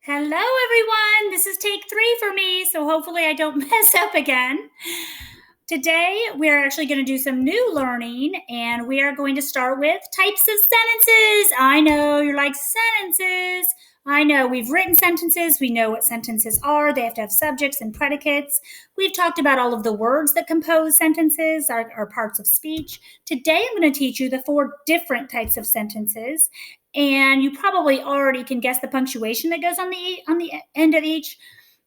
Hello, everyone. This is take 3 for me, so hopefully I don't mess up again. Today, we're actually going to do some new learning, and we are going to start with types of sentences. I know you're like, sentences. I know we've written sentences. We know what sentences are. They have to have subjects and predicates. We've talked about all of the words that compose sentences, are parts of speech. Today, I'm going to teach you the 4 different types of sentences, and you probably already can guess the punctuation that goes on the end of each,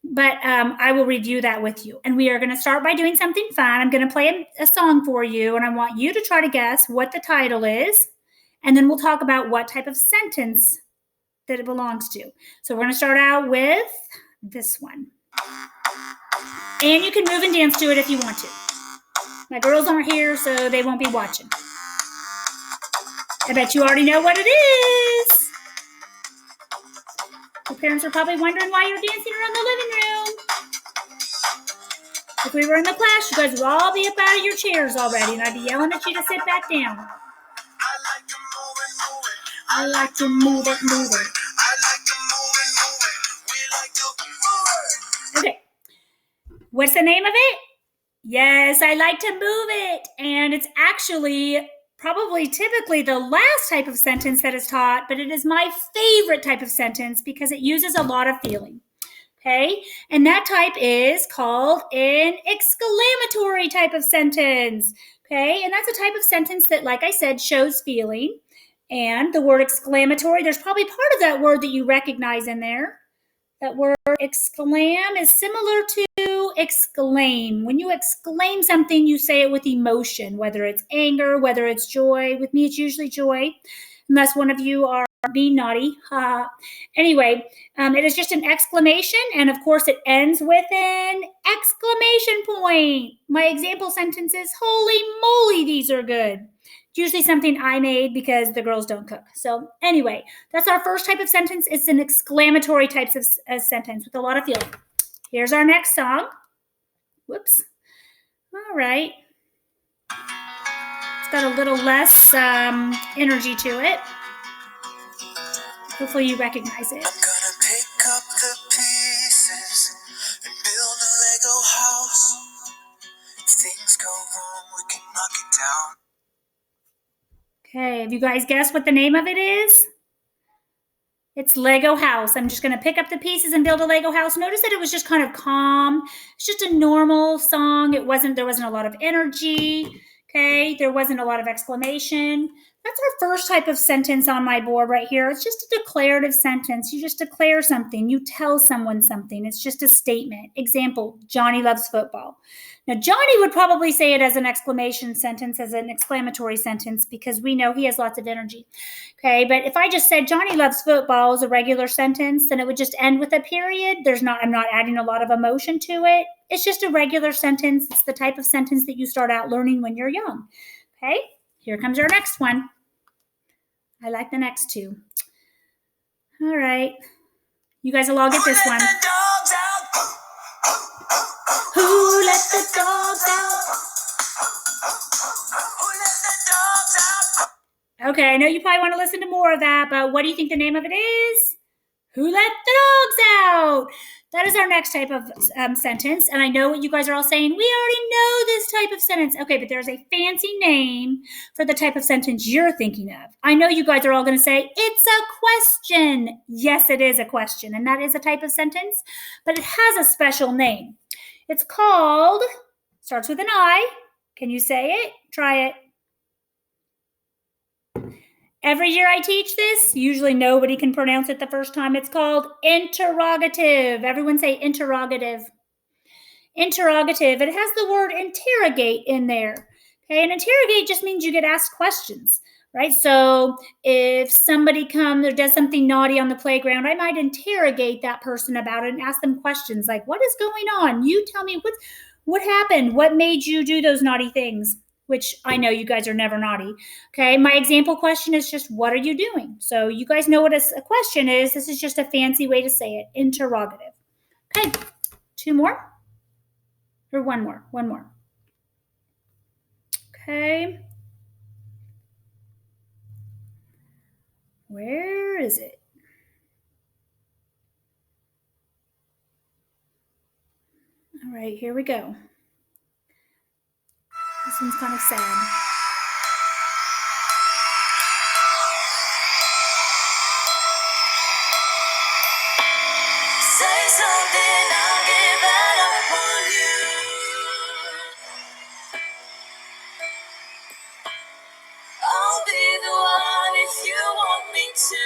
but I will review that with you. And we are going to start by doing something fun. I'm going to play a song for you, and I want you to try to guess what the title is, and then we'll talk about what type of sentence that it belongs to. So we're going to start out with this one. And you can move and dance to it if you want to. My girls aren't here, so they won't be watching. I bet you already know what it is. Your parents are probably wondering why you're dancing around the living room. If we were in the class, you guys would all be up out of your chairs already, and I'd be yelling at you to sit back down. I like to move it, move it. Okay. What's the name of it? Yes, I like to move it. And it's actually probably typically the last type of sentence that is taught, but it is my favorite type of sentence because it uses a lot of feeling. Okay, and that type is called an exclamatory type of sentence. Okay, and that's a type of sentence that, like I said, shows feeling. And the word exclamatory, there's probably part of that word that you recognize in there. That word exclam is similar to exclaim. When you exclaim something, you say it with emotion, whether it's anger, whether it's joy. With me, it's usually joy, unless one of you are being naughty. Anyway, it is just an exclamation, and of course, it ends with an exclamation point. My example sentence is, holy moly, these are good. It's usually something I made because the girls don't cook. So anyway, that's our first type of sentence. It's an exclamatory type of sentence with a lot of feeling. Here's our next song. Whoops. All right. It's got a little less energy to it. Hopefully you recognize it. I'm gonna pick up the pieces and build a Lego house. If things go wrong, we can knock it down. Okay, have you guys guessed what the name of it is? It's Lego House. I'm just going to pick up the pieces and build a Lego house. Notice that it was just kind of calm. It's just a normal song. There wasn't a lot of energy. Okay, there wasn't a lot of exclamation. That's our first type of sentence on my board right here. It's just a declarative sentence. You just declare something. You tell someone something. It's just a statement. Example, Johnny loves football. Now, Johnny would probably say it as an exclamation sentence, as an exclamatory sentence, because we know he has lots of energy. Okay, but if I just said Johnny loves football as a regular sentence, then it would just end with a period. I'm not adding a lot of emotion to it. It's just a regular sentence. It's the type of sentence that you start out learning when you're young. Okay, here comes our next one. I like the next two. All right. You guys will all get this one. Who let the dogs out? Okay, I know you probably want to listen to more of that, but what do you think the name of it is? Who let the dogs out? That is our next type of sentence, and I know what you guys are all saying. We already know this type of sentence. Okay, but there's a fancy name for the type of sentence you're thinking of. I know you guys are all going to say, it's a question. Yes, it is a question, and that is a type of sentence, but it has a special name. It's called, starts with an I. Can you say it? Try it. Every year I teach this, usually nobody can pronounce it the first time. It's called interrogative. Everyone say interrogative. Interrogative. It has the word interrogate in there. Okay, and interrogate just means you get asked questions, right? So if somebody comes or does something naughty on the playground, I might interrogate that person about it and ask them questions like, what is going on? You tell me what happened? What made you do those naughty things? Which I know you guys are never naughty. Okay, my example question is just, what are you doing? So you guys know what a question is. This is just a fancy way to say it, interrogative. Okay, 2 more? Or one more? Okay. Where is it? All right, here we go. This one's kind of sad. Say something, I'll give it up on you. I'll be the one if you want me to.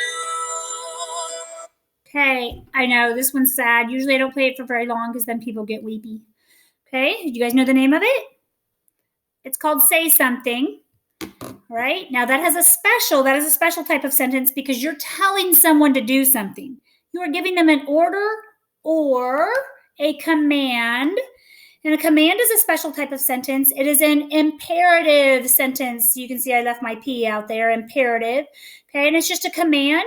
Okay, I know this one's sad. Usually I don't play it for very long because then people get weepy. Okay, did you guys know the name of it? It's called Say Something. All right, now that is a special type of sentence because you're telling someone to do something. You are giving them an order or a command. And a command is a special type of sentence. It is an imperative sentence. You can see I left my P out there, imperative. Okay, and it's just a command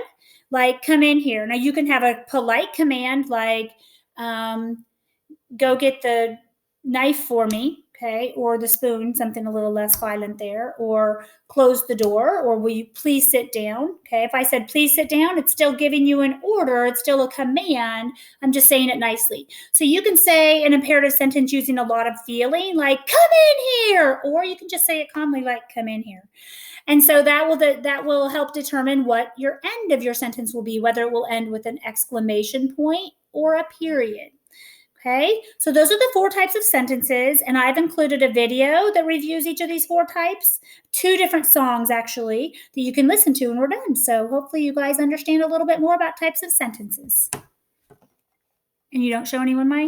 like come in here. Now you can have a polite command like go get the knife for me, okay, or the spoon, something a little less violent there, or close the door, or will you please sit down, okay? If I said please sit down, it's still giving you an order, it's still a command, I'm just saying it nicely. So you can say an imperative sentence using a lot of feeling, like come in here, or you can just say it calmly like come in here. And so that will help determine what your end of your sentence will be, whether it will end with an exclamation point or a period. Okay, so those are the 4 types of sentences, and I've included a video that reviews each of these 4 types, 2 different songs actually, that you can listen to when we're done. So hopefully you guys understand a little bit more about types of sentences. And you don't show anyone my